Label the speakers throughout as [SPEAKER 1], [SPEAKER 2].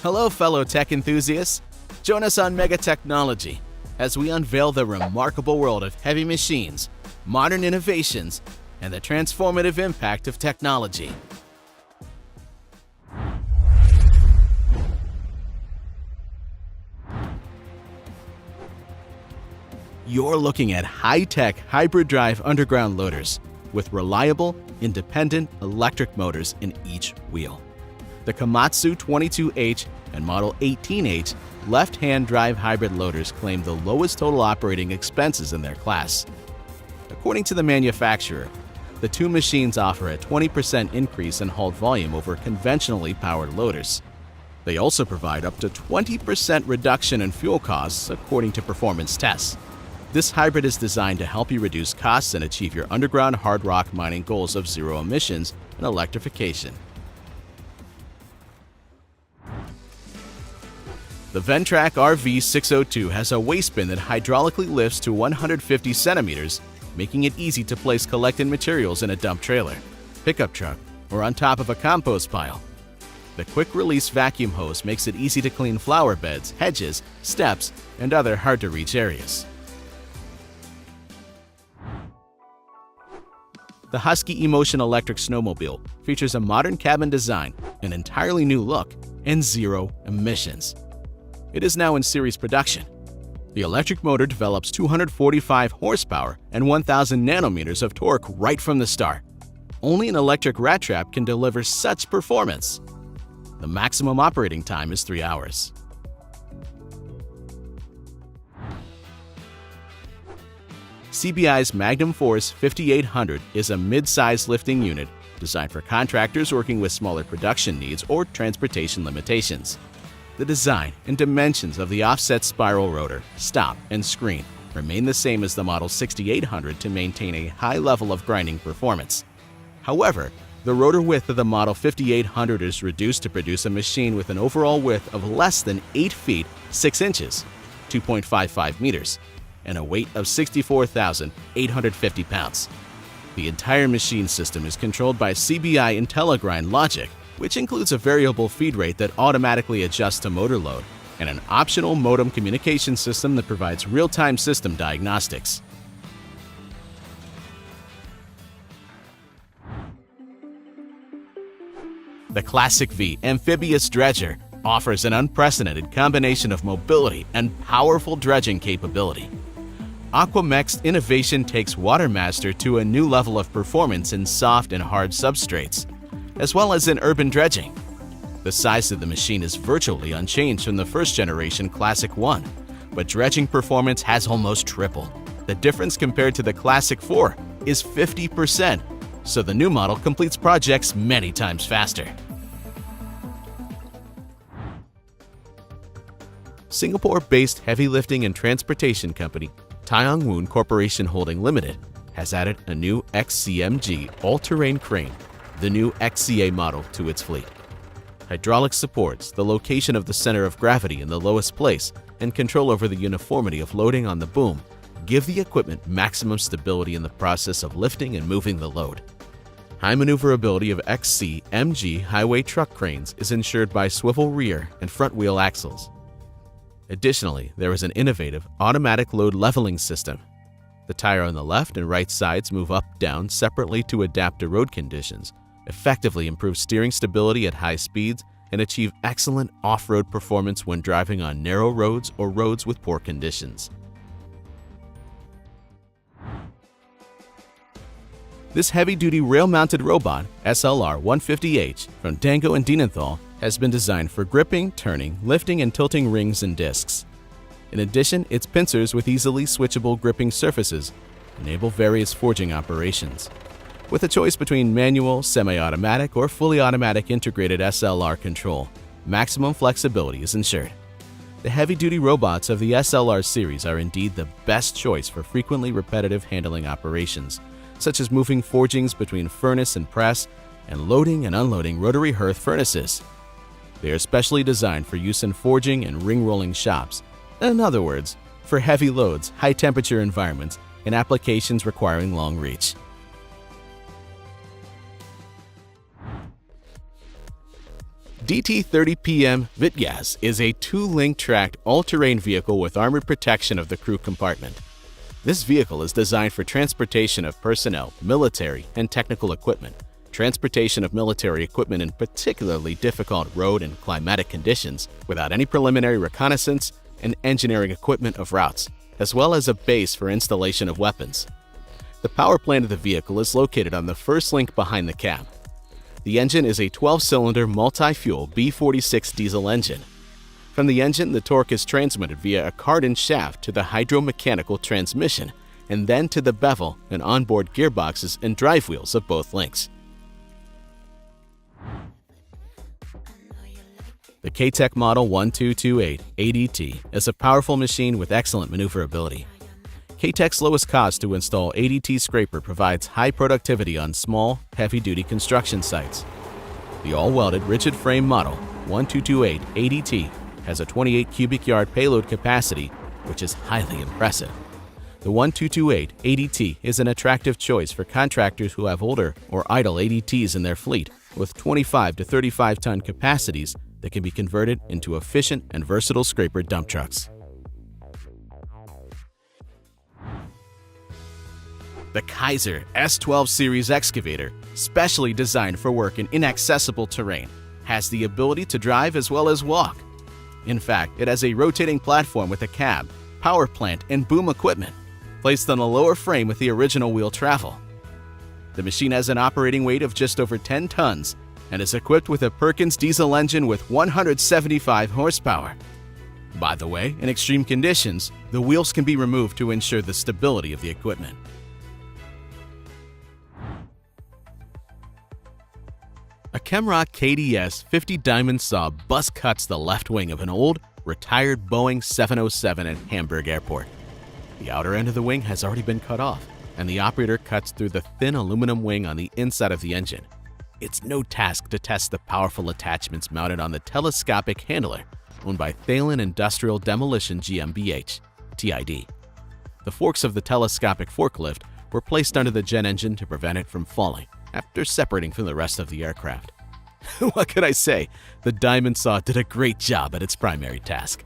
[SPEAKER 1] Hello, fellow tech enthusiasts. Join us on Mega Technology as we unveil the remarkable world of heavy machines, modern innovations, and the transformative impact of technology. You're looking at high-tech hybrid drive underground loaders with reliable, independent electric motors in each wheel. The Komatsu 22H and Model 18H left-hand drive hybrid loaders claim the lowest total operating expenses in their class. According to the manufacturer, the two machines offer a 20% increase in hauled volume over conventionally powered loaders. They also provide up to 20% reduction in fuel costs according to performance tests. This hybrid is designed to help you reduce costs and achieve your underground hard rock mining goals of zero emissions and electrification. The Ventrac RV602 has a waste bin that hydraulically lifts to 150 centimeters, making it easy to place collected materials in a dump trailer, pickup truck, or on top of a compost pile. The quick-release vacuum hose makes it easy to clean flower beds, hedges, steps, and other hard-to-reach areas. The Husky Emotion electric snowmobile features a modern cabin design, an entirely new look, and zero emissions. It is now in series production. The electric motor develops 245 horsepower and 1,000 nanometers of torque right from the start. Only an electric rat trap can deliver such performance. The maximum operating time is 3 hours. CBI's Magnum Force 5800 is a mid-size lifting unit designed for contractors working with smaller production needs or transportation limitations. The design and dimensions of the offset spiral rotor, stop, and screen remain the same as the Model 6800 to maintain a high level of grinding performance. However, the rotor width of the Model 5800 is reduced to produce a machine with an overall width of less than 8 feet 6 inches, 2.55 meters, and a weight of 64,850 pounds. The entire machine system is controlled by CBI IntelliGrind logic, which includes a variable feed rate that automatically adjusts to motor load, and an optional modem communication system that provides real-time system diagnostics. The Classic V amphibious dredger offers an unprecedented combination of mobility and powerful dredging capability. Aquamex's innovation takes WaterMaster to a new level of performance in soft and hard substrates, as well as in urban dredging. The size of the machine is virtually unchanged from the first-generation Classic 1, but dredging performance has almost tripled. The difference compared to the Classic 4 is 50%, so the new model completes projects many times faster. Singapore-based heavy lifting and transportation company Taiyang Woon Corporation Holding Limited has added a new XCMG all-terrain crane, the new XCA model, to its fleet. Hydraulic supports, the location of the center of gravity in the lowest place, and control over the uniformity of loading on the boom give the equipment maximum stability in the process of lifting and moving the load. High maneuverability of XCMG highway truck cranes is ensured by swivel rear and front wheel axles. Additionally, there is an innovative automatic load leveling system. The tire on the left and right sides move up/down separately to adapt to road conditions, effectively improve steering stability at high speeds, and achieve excellent off-road performance when driving on narrow roads or roads with poor conditions. This heavy-duty rail-mounted robot, SLR-150H, from Dango and Dienenthal, has been designed for gripping, turning, lifting, and tilting rings and discs. In addition, its pincers with easily switchable gripping surfaces enable various forging operations. With a choice between manual, semi-automatic, or fully automatic integrated SLR control, maximum flexibility is ensured. The heavy-duty robots of the SLR series are indeed the best choice for frequently repetitive handling operations, such as moving forgings between furnace and press and loading and unloading rotary hearth furnaces. They are specially designed for use in forging and ring-rolling shops. In other words, for heavy loads, high-temperature environments, and applications requiring long reach. DT30PM Vityaz is a 2-link tracked all-terrain vehicle with armored protection of the crew compartment. This vehicle is designed for transportation of personnel, military, and technical equipment, transportation of military equipment in particularly difficult road and climatic conditions without any preliminary reconnaissance, and engineering equipment of routes, as well as a base for installation of weapons. The power plant of the vehicle is located on the first link behind the cab. The engine is a 12-cylinder multi-fuel B46 diesel engine. From the engine, the torque is transmitted via a cardan shaft to the hydromechanical transmission, and then to the bevel and onboard gearboxes and drive wheels of both links. The K-Tech Model 1228 ADT is a powerful machine with excellent maneuverability. K-Tech's lowest cost to install ADT scraper provides high productivity on small, heavy-duty construction sites. The all-welded rigid frame model 1228 ADT has a 28 cubic yard payload capacity, which is highly impressive. The 1228 ADT is an attractive choice for contractors who have older or idle ADTs in their fleet with 25 to 35 ton capacities that can be converted into efficient and versatile scraper dump trucks. The Kaiser S12 series excavator, specially designed for work in inaccessible terrain, has the ability to drive as well as walk. In fact, it has a rotating platform with a cab, power plant, and boom equipment, placed on the lower frame with the original wheel travel. The machine has an operating weight of just over 10 tons and is equipped with a Perkins diesel engine with 175 horsepower. By the way, in extreme conditions, the wheels can be removed to ensure the stability of the equipment. A Chemrock KDS 50 diamond saw bust cuts the left wing of an old, retired Boeing 707 at Hamburg Airport. The outer end of the wing has already been cut off, and the operator cuts through the thin aluminum wing on the inside of the engine. It's no task to test the powerful attachments mounted on the telescopic handler owned by Thalen Industrial Demolition GmbH, TID. The forks of the telescopic forklift were placed under the jet engine to prevent it from falling after separating from the rest of the aircraft. What could I say? The diamond saw did a great job at its primary task.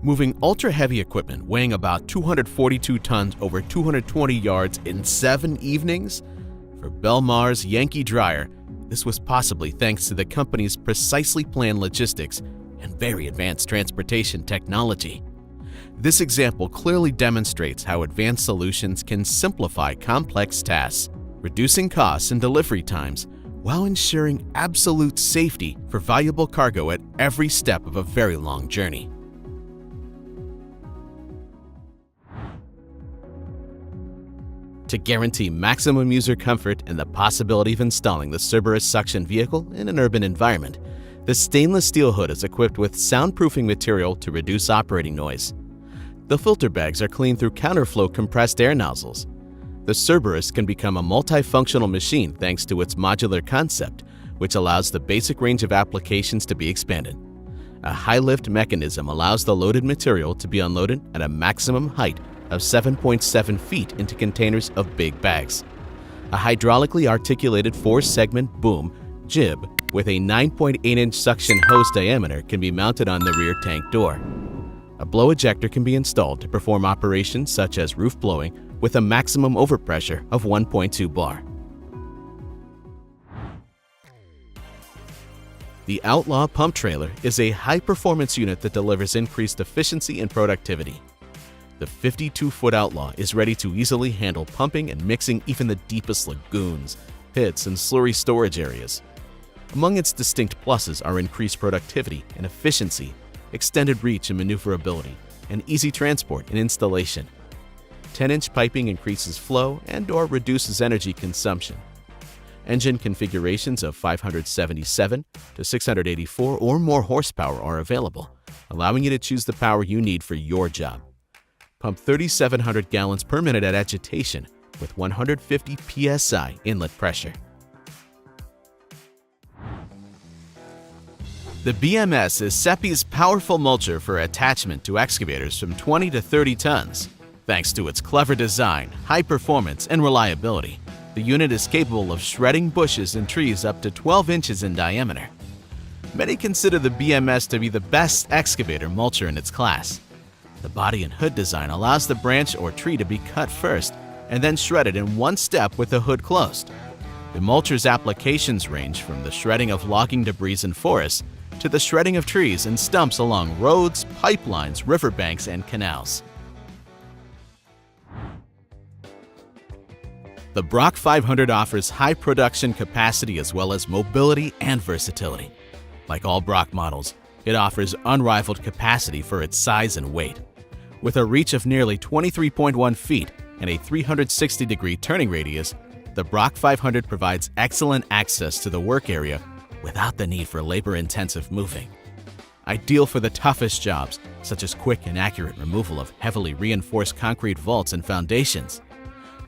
[SPEAKER 1] Moving ultra-heavy equipment weighing about 242 tons over 220 yards in 7 evenings? For Belmar's Yankee Dryer, this was possibly thanks to the company's precisely planned logistics and very advanced transportation technology. This example clearly demonstrates how advanced solutions can simplify complex tasks, reducing costs and delivery times, while ensuring absolute safety for valuable cargo at every step of a very long journey. To guarantee maximum user comfort and the possibility of installing the Cerberus suction vehicle in an urban environment, the stainless steel hood is equipped with soundproofing material to reduce operating noise. The filter bags are cleaned through counterflow compressed air nozzles. The Cerberus can become a multifunctional machine thanks to its modular concept, which allows the basic range of applications to be expanded. A high-lift mechanism allows the loaded material to be unloaded at a maximum height of 7.7 feet into containers of big bags. A hydraulically articulated 4-segment boom jib with a 9.8-inch suction hose diameter can be mounted on the rear tank door. A blow ejector can be installed to perform operations such as roof blowing with a maximum overpressure of 1.2 bar. The Outlaw Pump Trailer is a high-performance unit that delivers increased efficiency and productivity. The 52-foot Outlaw is ready to easily handle pumping and mixing even the deepest lagoons, pits, and slurry storage areas. Among its distinct pluses are increased productivity and efficiency, extended reach and maneuverability, and easy transport and installation. 10-inch piping increases flow and/or reduces energy consumption. Engine configurations of 577 to 684 or more horsepower are available, allowing you to choose the power you need for your job. Pump 3,700 gallons per minute at agitation with 150 psi inlet pressure. The BMS is SEPI's powerful mulcher for attachment to excavators from 20 to 30 tons. Thanks to its clever design, high performance, and reliability, The unit is capable of shredding bushes and trees up to 12 inches in diameter. Many consider the BMS to be the best excavator mulcher in its class. The body and hood design allows the branch or tree to be cut first and then shredded in one step with the hood closed. The mulcher's applications range from the shredding of logging debris in forests to the shredding of trees and stumps along roads, pipelines, riverbanks, and canals. The Brock 500 offers high production capacity as well as mobility and versatility. Like all Brock models, it offers unrivaled capacity for its size and weight. With a reach of nearly 23.1 feet and a 360-degree turning radius, the Brock 500 provides excellent access to the work area without the need for labor-intensive moving. Ideal for the toughest jobs, such as quick and accurate removal of heavily reinforced concrete vaults and foundations.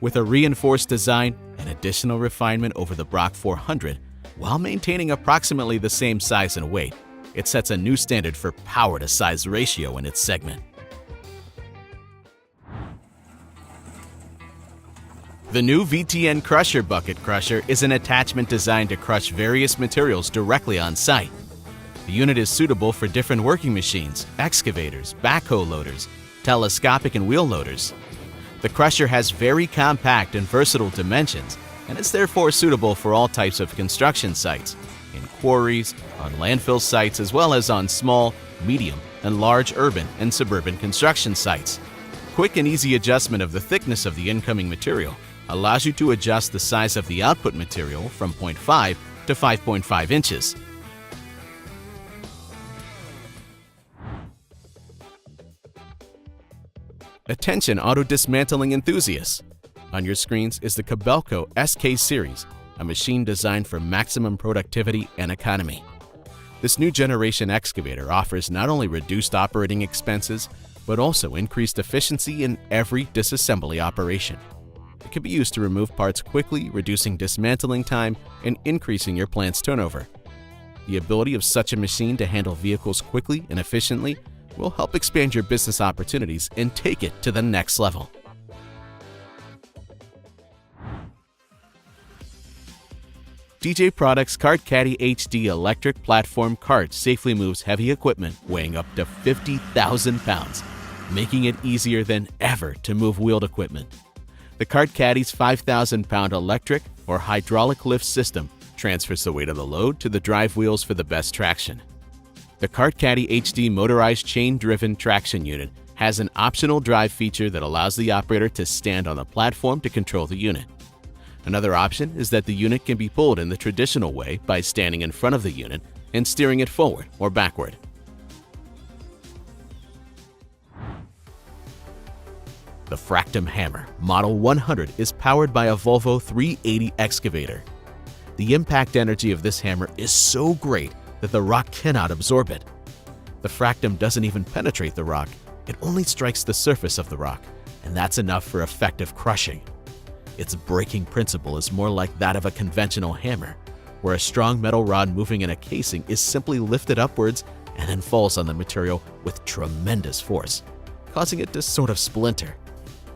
[SPEAKER 1] With a reinforced design and additional refinement over the Brock 400, while maintaining approximately the same size and weight, it sets a new standard for power-to-size ratio in its segment. The new VTN Crusher Bucket Crusher is an attachment designed to crush various materials directly on site. The unit is suitable for different working machines, excavators, backhoe loaders, telescopic and wheel loaders. The crusher has very compact and versatile dimensions and is therefore suitable for all types of construction sites, in quarries, on landfill sites, as well as on small, medium, and large urban and suburban construction sites. Quick and easy adjustment of the thickness of the incoming material allows you to adjust the size of the output material from 0.5 to 5.5 inches. Attention auto dismantling enthusiasts! On your screens is the Kobelco SK Series, a machine designed for maximum productivity and economy. This new generation excavator offers not only reduced operating expenses, but also increased efficiency in every disassembly operation. It can be used to remove parts quickly, reducing dismantling time and increasing your plant's turnover. The ability of such a machine to handle vehicles quickly and efficiently will help expand your business opportunities and take it to the next level. DJ Products Cart Caddy HD electric platform cart safely moves heavy equipment weighing up to 50,000 pounds, making it easier than ever to move wheeled equipment. The Cart Caddy's 5,000-pound electric or hydraulic lift system transfers the weight of the load to the drive wheels for the best traction. The Cart Caddy HD motorized chain-driven traction unit has an optional drive feature that allows the operator to stand on the platform to control the unit. Another option is that the unit can be pulled in the traditional way by standing in front of the unit and steering it forward or backward. The Fractum Hammer Model 100 is powered by a Volvo 380 excavator. The impact energy of this hammer is so great that the rock cannot absorb it. The Fractum doesn't even penetrate the rock, it only strikes the surface of the rock, and that's enough for effective crushing. Its braking principle is more like that of a conventional hammer, where a strong metal rod moving in a casing is simply lifted upwards and then falls on the material with tremendous force, causing it to sort of splinter.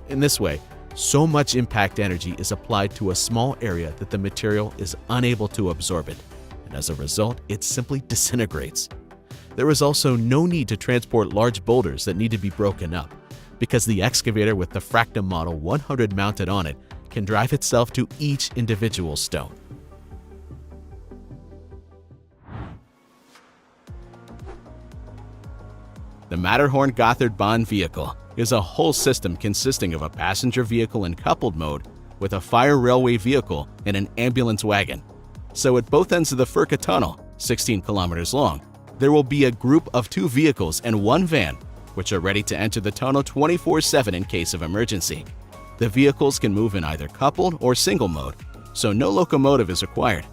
[SPEAKER 1] In this way, so much impact energy is applied to a small area that the material is unable to absorb it, and as a result, it simply disintegrates. There is also no need to transport large boulders that need to be broken up, because the excavator with the Fractum Model 100 mounted on it can drive itself to each individual stone. The Matterhorn Gothard Bond vehicle is a whole system consisting of a passenger vehicle in coupled mode with a fire railway vehicle and an ambulance wagon. So at both ends of the Furka Tunnel, 16 kilometers long, there will be a group of 2 vehicles and 1 van, which are ready to enter the tunnel 24/7 in case of emergency. The vehicles can move in either coupled or single mode, so no locomotive is required.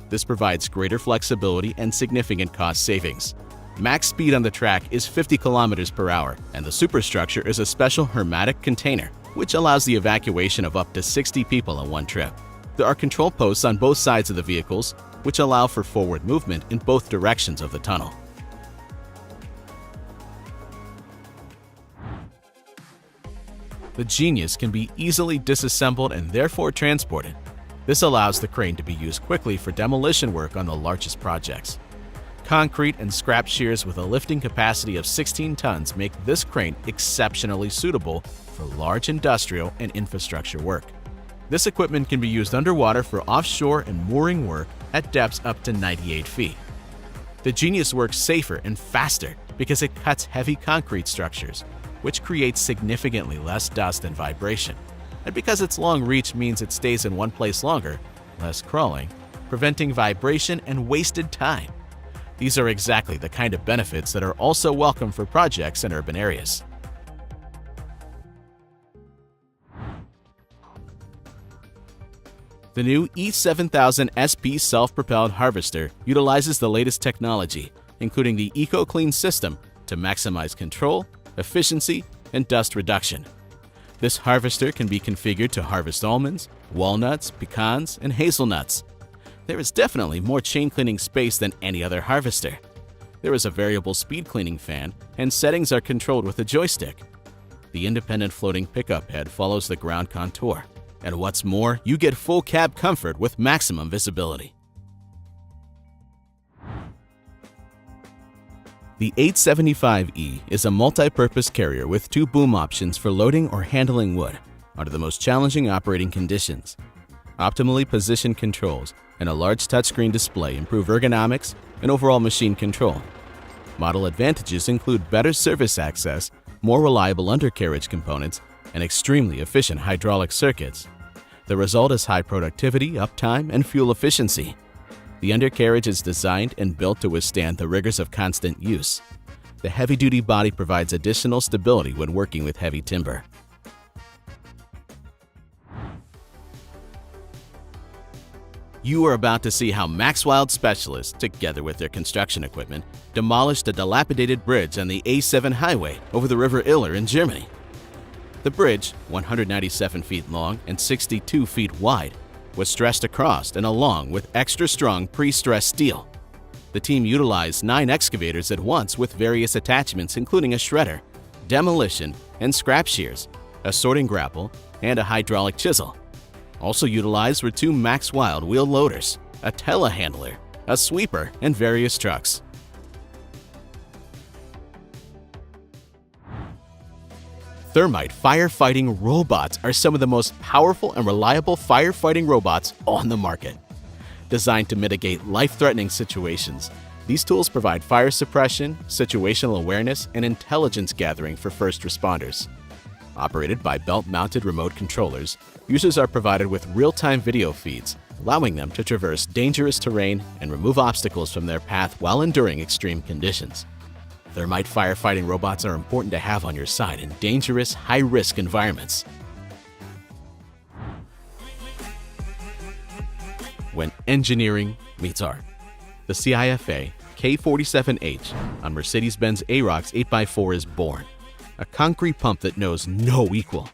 [SPEAKER 1] This provides greater flexibility and significant cost savings. Max speed on the track is 50 kilometers per hour, and the superstructure is a special hermetic container, which allows the evacuation of up to 60 people in one trip. There are control posts on both sides of the vehicles, which allow for forward movement in both directions of the tunnel. The Genius can be easily disassembled and therefore transported, This allows the crane to be used quickly for demolition work on the largest projects. Concrete and scrap shears with a lifting capacity of 16 tons make this crane exceptionally suitable for large industrial and infrastructure work. This equipment can be used underwater for offshore and mooring work at depths up to 98 feet. The Genius works safer and faster because it cuts heavy concrete structures, which creates significantly less dust and vibration. And because its long reach means it stays in one place longer, less crawling, preventing vibration and wasted time. These are exactly the kind of benefits that are also welcome for projects in urban areas. The new E7000 SP self-propelled harvester utilizes the latest technology, including the EcoClean system, to maximize control, efficiency, and dust reduction. This harvester can be configured to harvest almonds, walnuts, pecans, and hazelnuts. There is definitely more chain cleaning space than any other harvester. There is a variable speed cleaning fan, and settings are controlled with a joystick. The independent floating pickup head follows the ground contour. And what's more, you get full cab comfort with maximum visibility. The 875E is a multi-purpose carrier with two boom options for loading or handling wood under the most challenging operating conditions. Optimally positioned controls and a large touchscreen display improve ergonomics and overall machine control. Model advantages include better service access, more reliable undercarriage components, and extremely efficient hydraulic circuits. The result is high productivity, uptime, and fuel efficiency. The undercarriage is designed and built to withstand the rigors of constant use. The heavy-duty body provides additional stability when working with heavy timber. You are about to see how Maxwild specialists, together with their construction equipment, demolished a dilapidated bridge on the A7 highway over the River Iller in Germany. The bridge, 197 feet long and 62 feet wide, was stressed across and along with extra strong pre-stressed steel. The team utilized 9 excavators at once with various attachments including a shredder, demolition and scrap shears, a sorting grapple, and a hydraulic chisel. Also utilized were 2 Maxwild wheel loaders, a telehandler, a sweeper, and various trucks. Thermite firefighting robots are some of the most powerful and reliable firefighting robots on the market. Designed to mitigate life-threatening situations, these tools provide fire suppression, situational awareness, and intelligence gathering for first responders. Operated by belt-mounted remote controllers, users are provided with real-time video feeds, allowing them to traverse dangerous terrain and remove obstacles from their path while enduring extreme conditions. Thermite firefighting robots are important to have on your side in dangerous, high-risk environments. When engineering meets art, the CIFA K47H on Mercedes-Benz Arocs 8x4 is born, a concrete pump that knows no equal.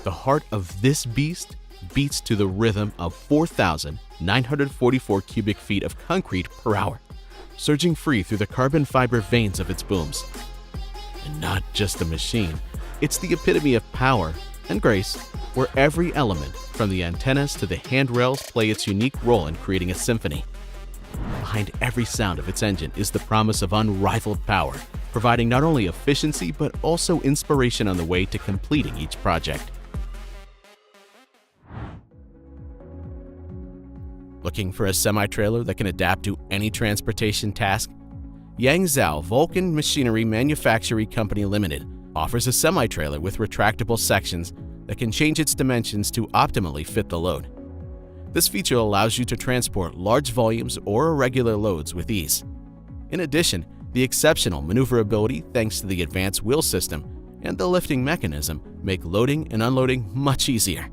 [SPEAKER 1] The heart of this beast beats to the rhythm of 4,944 cubic feet of concrete per hour, surging free through the carbon fiber veins of its booms. And not just a machine, it's the epitome of power and grace, where every element, from the antennas to the handrails, play its unique role in creating a symphony. Behind every sound of its engine is the promise of unrivaled power, providing not only efficiency but also inspiration on the way to completing each project. Looking for a semi-trailer that can adapt to any transportation task? Yangzhou Vulcan Machinery Manufacturing Company Limited offers a semi-trailer with retractable sections that can change its dimensions to optimally fit the load. This feature allows you to transport large volumes or irregular loads with ease. In addition, the exceptional maneuverability thanks to the advanced wheel system and the lifting mechanism make loading and unloading much easier.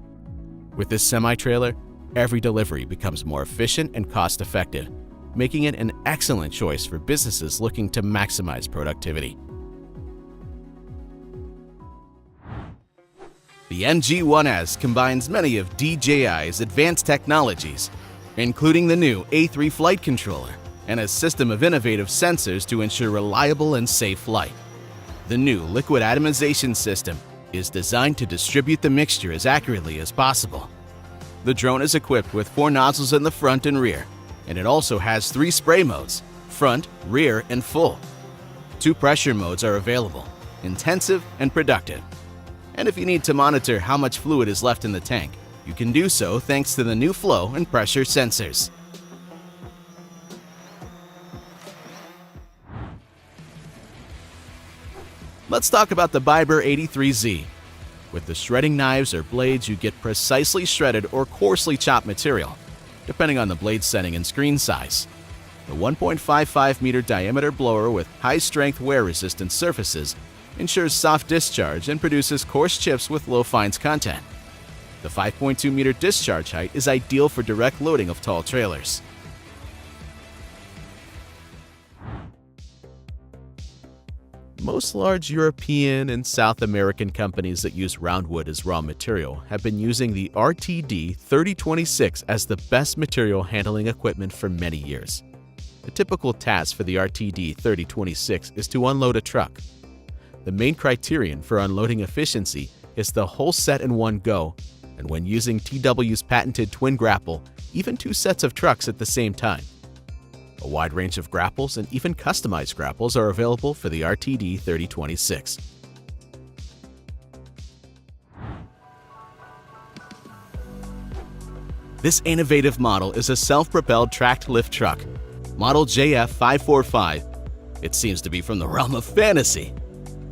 [SPEAKER 1] With this semi-trailer, every delivery becomes more efficient and cost-effective, making it an excellent choice for businesses looking to maximize productivity. The MG1S combines many of DJI's advanced technologies, including the new A3 flight controller and a system of innovative sensors to ensure reliable and safe flight. The new liquid atomization system is designed to distribute the mixture as accurately as possible. The drone is equipped with 4 nozzles in the front and rear, and it also has 3 spray modes: front, rear, and full. 2 pressure modes are available: intensive and productive. And if you need to monitor how much fluid is left in the tank, you can do so thanks to the new flow and pressure sensors. Let's talk about the Biber 83Z. With the shredding knives or blades, you get precisely shredded or coarsely chopped material, depending on the blade setting and screen size. The 1.55-meter diameter blower with high-strength wear-resistant surfaces ensures soft discharge and produces coarse chips with low fines content. The 5.2-meter discharge height is ideal for direct loading of tall trailers. Most large European and South American companies that use roundwood as raw material have been using the RTD 3026 as the best material handling equipment for many years. A typical task for the RTD 3026 is to unload a truck. The main criterion for unloading efficiency is the whole set in one go, and when using TW's patented twin grapple, even 2 sets of trucks at the same time. A wide range of grapples and even customized grapples are available for the RTD 3026. This innovative model is a self-propelled tracked lift truck, model JF545. It seems to be from the realm of fantasy.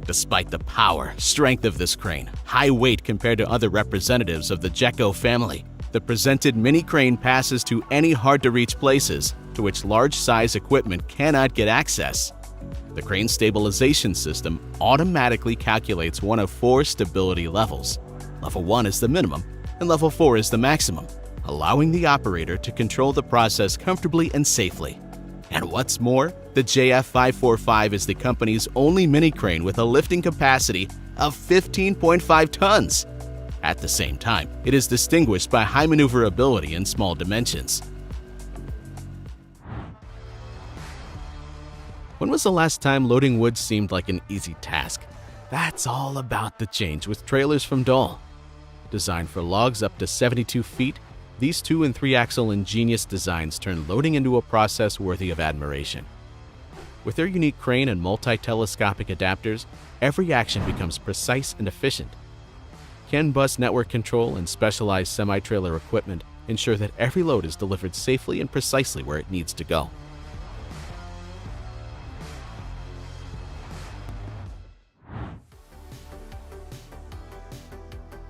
[SPEAKER 1] Despite the power, strength of this crane, high weight compared to other representatives of the Gecko family, the presented mini crane passes to any hard-to-reach places to which large-size equipment cannot get access. The crane stabilization system automatically calculates one of 4 stability levels. Level 1 is the minimum, and level 4 is the maximum, allowing the operator to control the process comfortably and safely. And what's more, the JF545 is the company's only mini crane with a lifting capacity of 15.5 tons. At the same time, it is distinguished by high maneuverability and small dimensions. When was the last time loading wood seemed like an easy task? That's all about to change with trailers from Dole. Designed for logs up to 72 feet, these 2- and 3-axle ingenious designs turn loading into a process worthy of admiration. With their unique crane and multi-telescopic adapters, every action becomes precise and efficient. CAN bus network control and specialized semi-trailer equipment ensure that every load is delivered safely and precisely where it needs to go.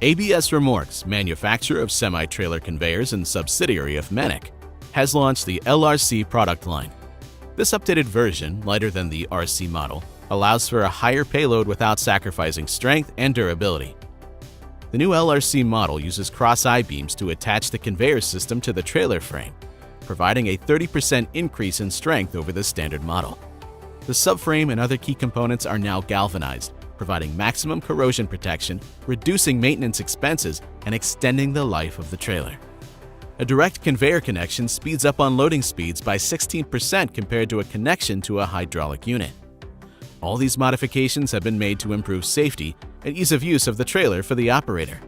[SPEAKER 1] ABS Remorques, manufacturer of semi-trailer conveyors and subsidiary of Manic, has launched the LRC product line. This updated version, lighter than the RC model, allows for a higher payload without sacrificing strength and durability. The new LRC model uses cross I-beams to attach the conveyor system to the trailer frame, providing a 30% increase in strength over the standard model. The subframe and other key components are now galvanized, providing maximum corrosion protection, reducing maintenance expenses, and extending the life of the trailer. A direct conveyor connection speeds up unloading speeds by 16% compared to a connection to a hydraulic unit. All these modifications have been made to improve safety and ease of use of the trailer for the operator.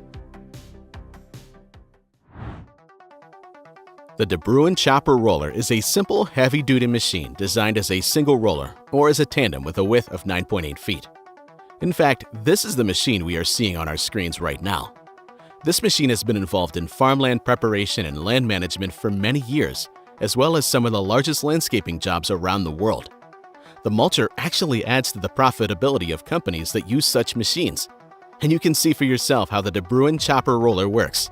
[SPEAKER 1] The De Bruin Chopper Roller is a simple, heavy-duty machine designed as a single roller or as a tandem with a width of 9.8 feet. In fact, this is the machine we are seeing on our screens right now. This machine has been involved in farmland preparation and land management for many years, as well as some of the largest landscaping jobs around the world. The mulcher actually adds to the profitability of companies that use such machines, and you can see for yourself how the De Bruin Chopper Roller works.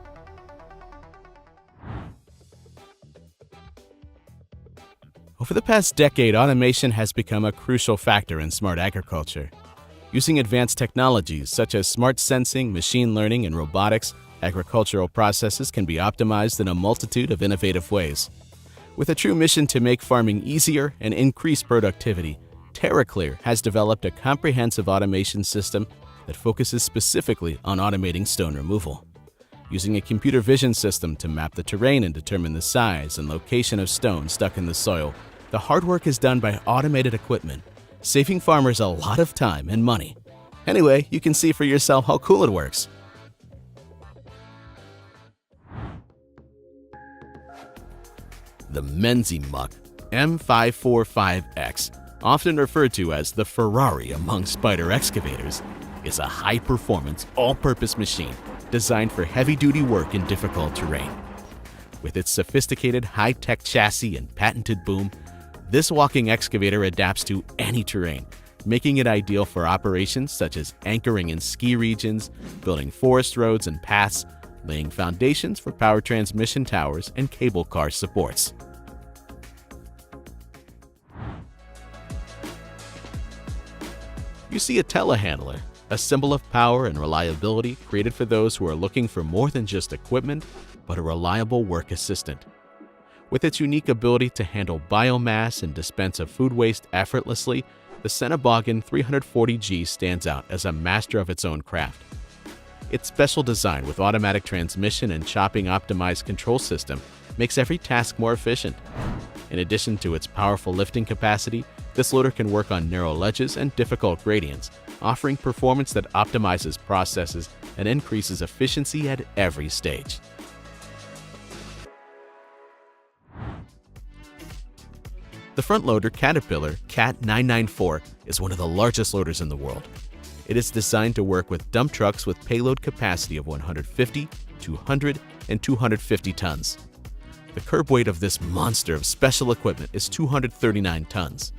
[SPEAKER 1] Over the past decade, automation has become a crucial factor in smart agriculture. Using advanced technologies such as smart sensing, machine learning, and robotics, agricultural processes can be optimized in a multitude of innovative ways. With a true mission to make farming easier and increase productivity, TerraClear has developed a comprehensive automation system that focuses specifically on automating stone removal. Using a computer vision system to map the terrain and determine the size and location of stone stuck in the soil, the hard work is done by automated equipment, saving farmers a lot of time and money. Anyway, you can see for yourself how cool it works. The Menzimuk M545X, often referred to as the Ferrari among spider excavators, is a high-performance, all-purpose machine designed for heavy-duty work in difficult terrain. With its sophisticated high-tech chassis and patented boom, this walking excavator adapts to any terrain, making it ideal for operations such as anchoring in ski regions, building forest roads and paths, laying foundations for power transmission towers and cable car supports. You see a telehandler, a symbol of power and reliability created for those who are looking for more than just equipment, but a reliable work assistant. With its unique ability to handle biomass and dispense of food waste effortlessly, the Senebogen 340G stands out as a master of its own craft. Its special design with automatic transmission and chopping optimized control system makes every task more efficient. In addition to its powerful lifting capacity, this loader can work on narrow ledges and difficult gradients, offering performance that optimizes processes and increases efficiency at every stage. The front loader Caterpillar CAT 994 is one of the largest loaders in the world. It is designed to work with dump trucks with payload capacity of 150, 200, and 250 tons. The curb weight of this monster of special equipment is 239 tons.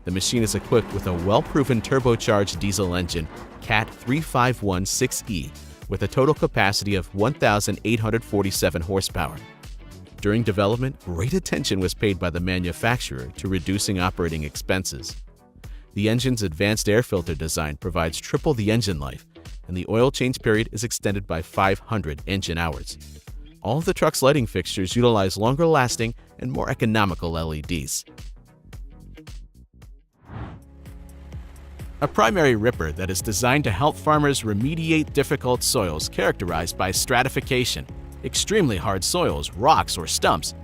[SPEAKER 1] The machine is equipped with a well-proven turbocharged diesel engine, CAT 3516E, with a total capacity of 1,847 horsepower. During development, great attention was paid by the manufacturer to reducing operating expenses. The engine's advanced air filter design provides triple the engine life, and the oil change period is extended by 500 engine hours. All of the truck's lighting fixtures utilize longer-lasting and more economical LEDs. A primary ripper that is designed to help farmers remediate difficult soils characterized by stratification, extremely hard soils, rocks, or stumps.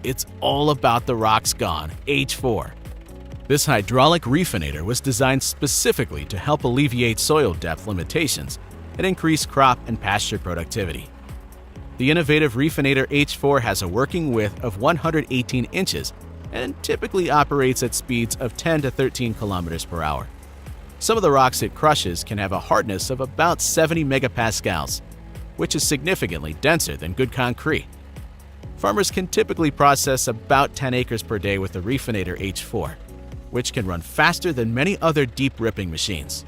[SPEAKER 1] It's all about the rocks gone, H4. This hydraulic refinator was designed specifically to help alleviate soil depth limitations and increase crop and pasture productivity. The innovative refinator H4 has a working width of 118 inches and typically operates at speeds of 10 to 13 kilometers per hour. Some of the rocks it crushes can have a hardness of about 70 megapascals, which is significantly denser than good concrete. Farmers can typically process about 10 acres per day with the refinator H4, which can run faster than many other deep ripping machines.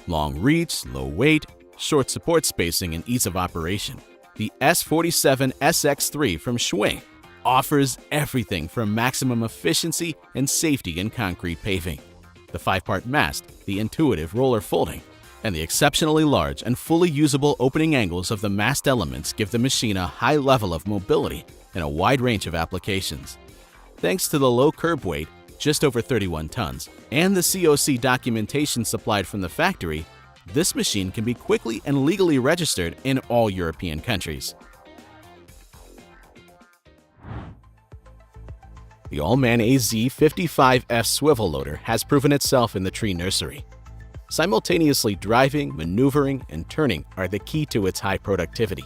[SPEAKER 1] Long reach, low weight, short support spacing, and ease of operation. The S47 SX3 from Schuppe offers everything from maximum efficiency and safety in concrete paving. The 5-part mast, the intuitive roller folding, and the exceptionally large and fully usable opening angles of the mast elements give the machine a high level of mobility in a wide range of applications. Thanks to the low curb weight, just over 31 tons, and the COC documentation supplied from the factory, this machine can be quickly and legally registered in all European countries. The Allman AZ55F swivel loader has proven itself in the tree nursery. Simultaneously driving, maneuvering, and turning are the key to its high productivity.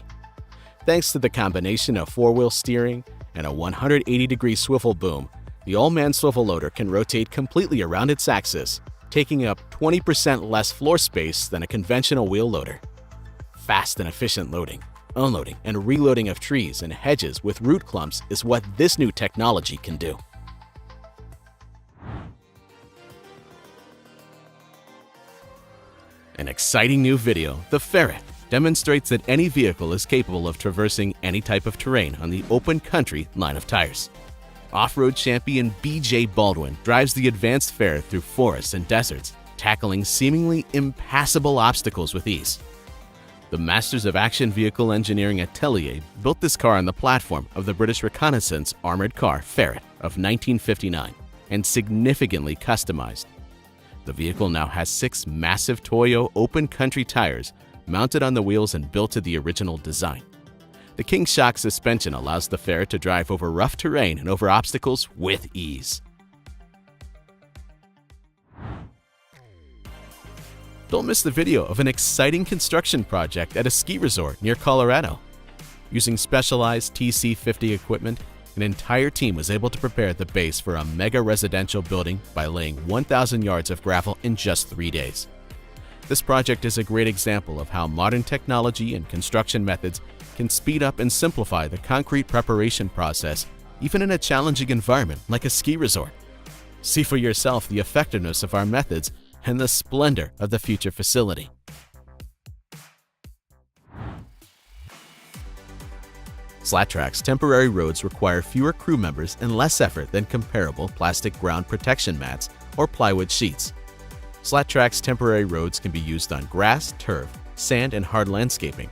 [SPEAKER 1] Thanks to the combination of 4-wheel steering and a 180-degree swivel boom, the Allman swivel loader can rotate completely around its axis, taking up 20% less floor space than a conventional wheel loader. Fast and efficient loading, unloading, and reloading of trees and hedges with root clumps is what this new technology can do. An exciting new video, the Ferret, demonstrates that any vehicle is capable of traversing any type of terrain on the open country line of tires. Off-road champion B.J. Baldwin drives the advanced Ferret through forests and deserts, tackling seemingly impassable obstacles with ease. The Masters of Action Vehicle Engineering Atelier built this car on the platform of the British reconnaissance armored car Ferret of 1959 and significantly customized. The vehicle now has 6 massive Toyo open country tires mounted on the wheels and built to the original design. The King Shock suspension allows the Ferret to drive over rough terrain and over obstacles with ease. Don't miss the video of an exciting construction project at a ski resort near Colorado. Using specialized TC50 equipment, an entire team was able to prepare the base for a mega residential building by laying 1,000 yards of gravel in just 3 days. This project is a great example of how modern technology and construction methods can speed up and simplify the concrete preparation process, even in a challenging environment like a ski resort. See for yourself the effectiveness of our methods and the splendor of the future facility. SlatTrack's temporary roads require fewer crew members and less effort than comparable plastic ground protection mats or plywood sheets. SlatTrack's temporary roads can be used on grass, turf, sand, and hard landscaping.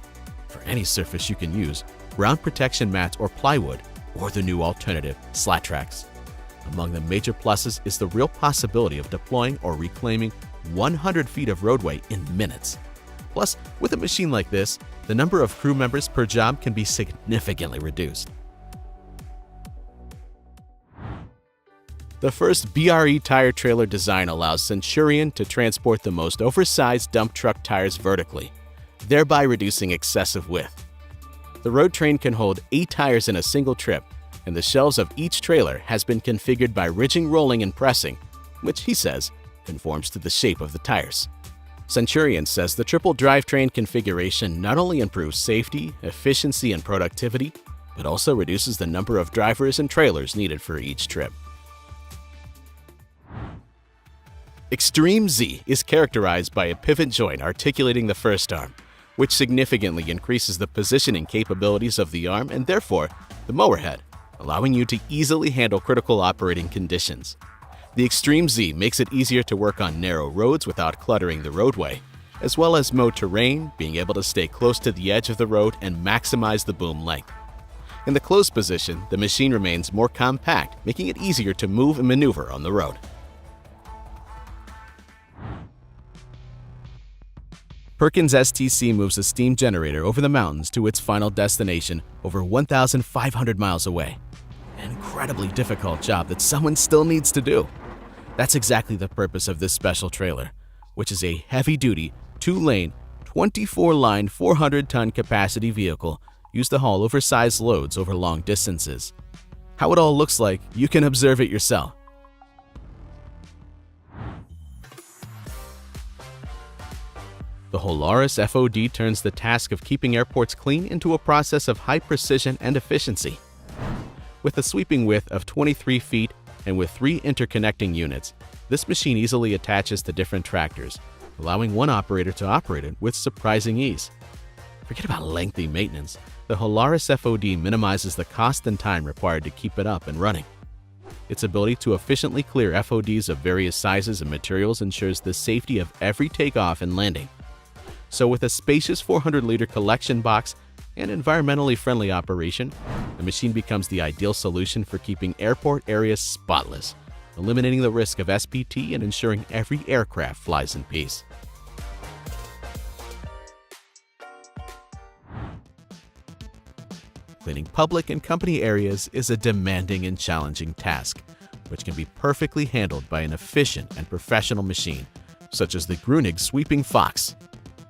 [SPEAKER 1] For any surface you can use ground protection mats or plywood, or the new alternative, SlatTracks. Among the major pluses is the real possibility of deploying or reclaiming 100 feet of roadway in minutes. Plus, with a machine like this, the number of crew members per job can be significantly reduced. The first BRE tire trailer design allows Centurion to transport the most oversized dump truck tires vertically, thereby reducing excessive width. The road train can hold 8 tires in a single trip, and the shelves of each trailer has been configured by ridging, rolling, and pressing, which he says conforms to the shape of the tires. Centurion says the triple drivetrain configuration not only improves safety, efficiency, and productivity, but also reduces the number of drivers and trailers needed for each trip. Extreme Z is characterized by a pivot joint articulating the first arm, which significantly increases the positioning capabilities of the arm and therefore the mower head, allowing you to easily handle critical operating conditions. The Extreme Z makes it easier to work on narrow roads without cluttering the roadway, as well as mow terrain, being able to stay close to the edge of the road and maximize the boom length. In the closed position, the machine remains more compact, making it easier to move and maneuver on the road. Perkins STC moves a steam generator over the mountains to its final destination over 1,500 miles away. An incredibly difficult job that someone still needs to do. That's exactly the purpose of this special trailer, which is a heavy-duty, 2-lane, 24-line, 400-ton capacity vehicle used to haul oversized loads over long distances. How it all looks like, you can observe it yourself. The Holaris FOD turns the task of keeping airports clean into a process of high precision and efficiency. With a sweeping width of 23 feet and with 3 interconnecting units, this machine easily attaches to different tractors, allowing one operator to operate it with surprising ease. Forget about lengthy maintenance. The Holaris FOD minimizes the cost and time required to keep it up and running. Its ability to efficiently clear FODs of various sizes and materials ensures the safety of every takeoff and landing. So with a spacious 400-liter collection box and environmentally friendly operation, the machine becomes the ideal solution for keeping airport areas spotless, eliminating the risk of SPT and ensuring every aircraft flies in peace. Cleaning public and company areas is a demanding and challenging task, which can be perfectly handled by an efficient and professional machine, such as the Grunig Sweeping Fox.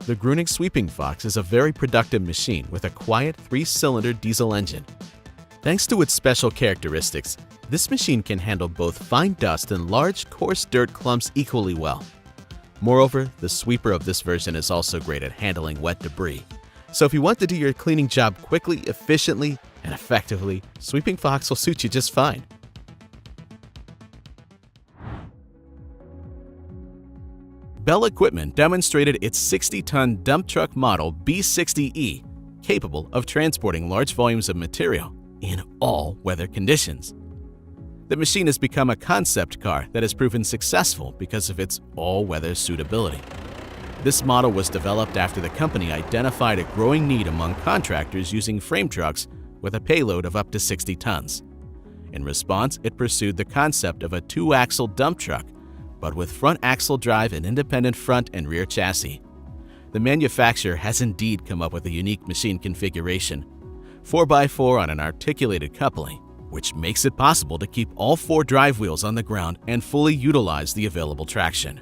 [SPEAKER 1] The Grunig Sweeping Fox is a very productive machine with a quiet 3-cylinder diesel engine. Thanks to its special characteristics, this machine can handle both fine dust and large, coarse dirt clumps equally well. Moreover, the sweeper of this version is also great at handling wet debris. So if you want to do your cleaning job quickly, efficiently, and effectively, Sweeping Fox will suit you just fine. Bell Equipment demonstrated its 60-ton dump truck model B60E, capable of transporting large volumes of material in all weather conditions. The machine has become a concept car that has proven successful because of its all-weather suitability. This model was developed after the company identified a growing need among contractors using frame trucks with a payload of up to 60 tons. In response, it pursued the concept of a 2-axle dump truck, but with front axle drive and independent front and rear chassis. The manufacturer has indeed come up with a unique machine configuration, 4x4 on an articulated coupling, which makes it possible to keep all 4 drive wheels on the ground and fully utilize the available traction.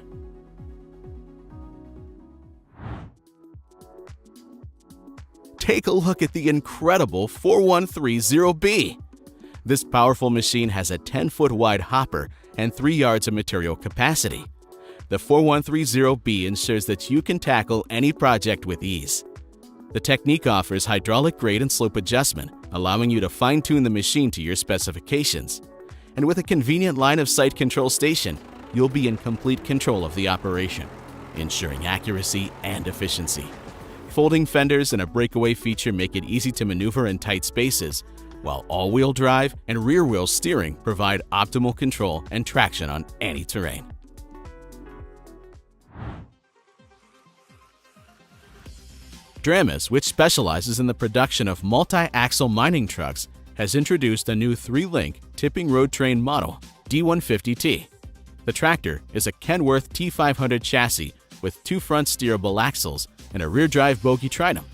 [SPEAKER 1] take a look at the incredible 4130B. This powerful machine has a 10-foot wide hopper and 3 yards of material capacity. The 4130B ensures that you can tackle any project with ease. The technique offers hydraulic grade and slope adjustment, allowing you to fine-tune the machine to your specifications. And with a convenient line-of-sight control station, you'll be in complete control of the operation, ensuring accuracy and efficiency. Folding fenders and a breakaway feature make it easy to maneuver in tight spaces, while all-wheel drive and rear-wheel steering provide optimal control and traction on any terrain. Dramis, which specializes in the production of multi-axle mining trucks, has introduced a new 3-link tipping road train model, D150T. The tractor is a Kenworth T500 chassis with 2 front steerable axles and a rear-drive bogie tridem.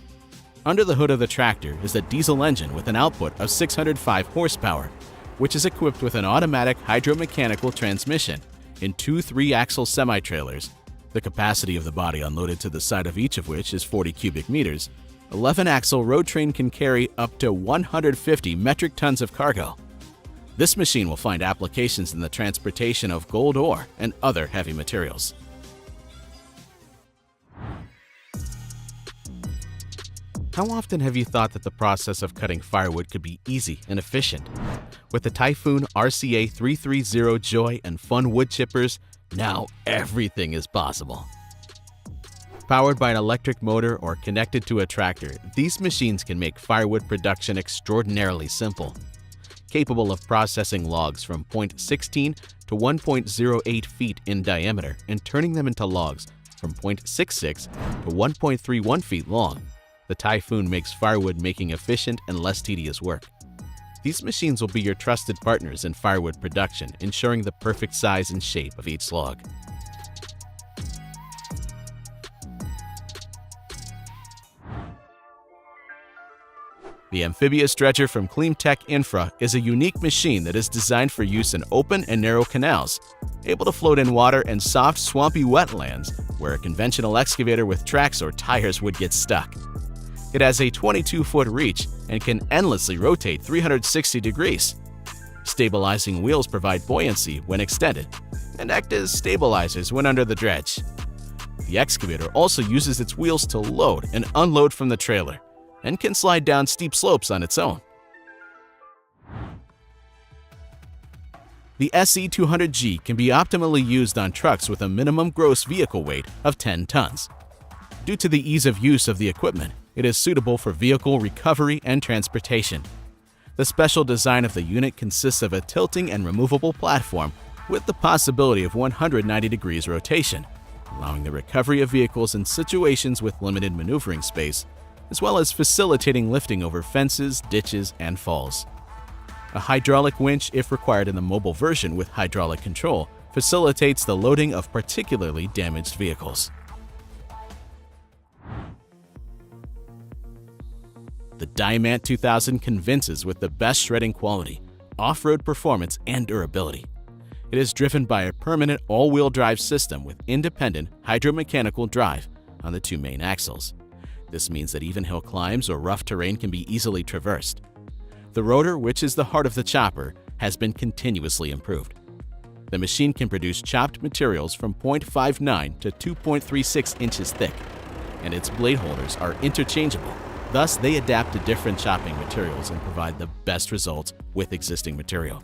[SPEAKER 1] Under the hood of the tractor is a diesel engine with an output of 605 horsepower, which is equipped with an automatic hydromechanical transmission in 2 3-axle semi-trailers. The capacity of the body unloaded to the side of each of which is 40 cubic meters. 11-axle road train can carry up to 150 metric tons of cargo. This machine will find applications in the transportation of gold ore and other heavy materials. How often have you thought that the process of cutting firewood could be easy and efficient? With the Typhoon RCA 330 Joy and Fun wood chippers, now everything is possible. Powered by an electric motor or connected to a tractor, these machines can make firewood production extraordinarily simple. Capable of processing logs from 0.16 to 1.08 feet in diameter and turning them into logs from 0.66 to 1.31 feet long, the Typhoon makes firewood making efficient and less tedious work. These machines will be your trusted partners in firewood production, ensuring the perfect size and shape of each log. The amphibious dredger from CleanTech Infra is a unique machine that is designed for use in open and narrow canals, able to float in water and soft, swampy wetlands where a conventional excavator with tracks or tires would get stuck. It has a 22-foot reach and can endlessly rotate 360 degrees. Stabilizing wheels provide buoyancy when extended and act as stabilizers when under the dredge. The excavator also uses its wheels to load and unload from the trailer and can slide down steep slopes on its own. The SE200G can be optimally used on trucks with a minimum gross vehicle weight of 10 tons. Due to the ease of use of the equipment, it is suitable for vehicle recovery and transportation. The special design of the unit consists of a tilting and removable platform with the possibility of 190 degrees rotation, allowing the recovery of vehicles in situations with limited maneuvering space, as well as facilitating lifting over fences, ditches, and falls. A hydraulic winch, if required in the mobile version with hydraulic control, facilitates the loading of particularly damaged vehicles. The Diamant 2000 convinces with the best shredding quality, off-road performance, and durability. It is driven by a permanent all-wheel drive system with independent hydromechanical drive on the 2 main axles. This means that even hill climbs or rough terrain can be easily traversed. The rotor, which is the heart of the chopper, has been continuously improved. The machine can produce chopped materials from 0.59 to 2.36 inches thick, and its blade holders are interchangeable. Thus, they adapt to different chopping materials and provide the best results with existing material.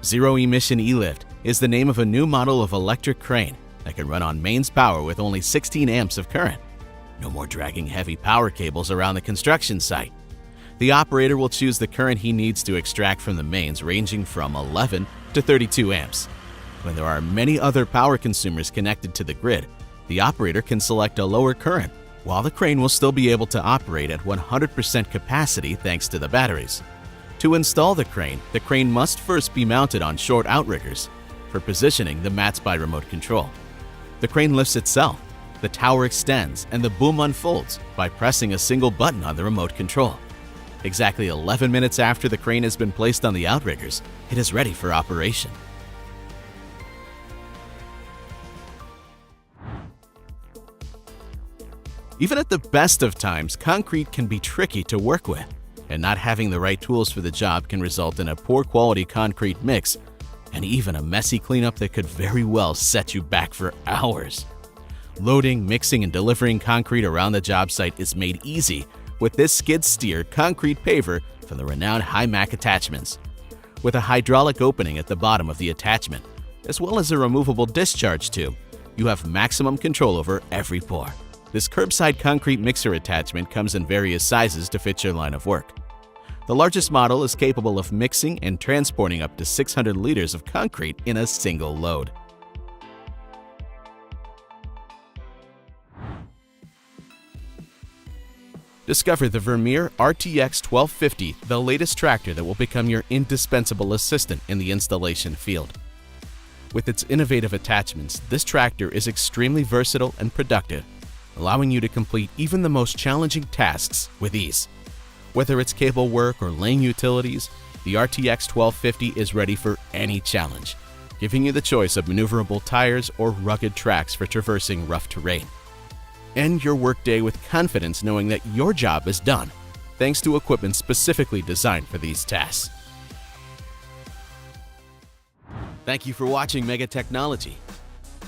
[SPEAKER 1] Zero Emission E-Lift is the name of a new model of electric crane that can run on mains power with only 16 amps of current. No more dragging heavy power cables around the construction site. The operator will choose the current he needs to extract from the mains, ranging from 11 to 32 amps. When there are many other power consumers connected to the grid, the operator can select a lower current, while the crane will still be able to operate at 100% capacity thanks to the batteries. To install the crane must first be mounted on short outriggers. For positioning, the mat's by remote control. The crane lifts itself, the tower extends, and the boom unfolds by pressing a single button on the remote control. Exactly 11 minutes after the crane has been placed on the outriggers, it is ready for operation. Even at the best of times, concrete can be tricky to work with, and not having the right tools for the job can result in a poor quality concrete mix and even a messy cleanup that could very well set you back for hours. Loading, mixing, and delivering concrete around the job site is made easy with this skid-steer concrete paver from the renowned Hilpert attachments. With a hydraulic opening at the bottom of the attachment, as well as a removable discharge tube, you have maximum control over every pour. This curbside concrete mixer attachment comes in various sizes to fit your line of work. The largest model is capable of mixing and transporting up to 600 liters of concrete in a single load. Discover the Vermeer RTX 1250, the latest tractor that will become your indispensable assistant in the installation field. With its innovative attachments, this tractor is extremely versatile and productive, allowing you to complete even the most challenging tasks with ease. Whether it's cable work or laying utilities, the RTX 1250 is ready for any challenge, giving you the choice of maneuverable tires or rugged tracks for traversing rough terrain. End your workday with confidence knowing that your job is done, thanks to equipment specifically designed for these tasks. Thank you for watching Mega Technology.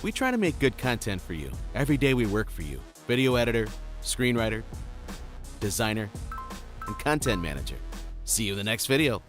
[SPEAKER 1] We try to make good content for you. Every day we work for you. Video editor, screenwriter, designer, and content manager. See you in the next video.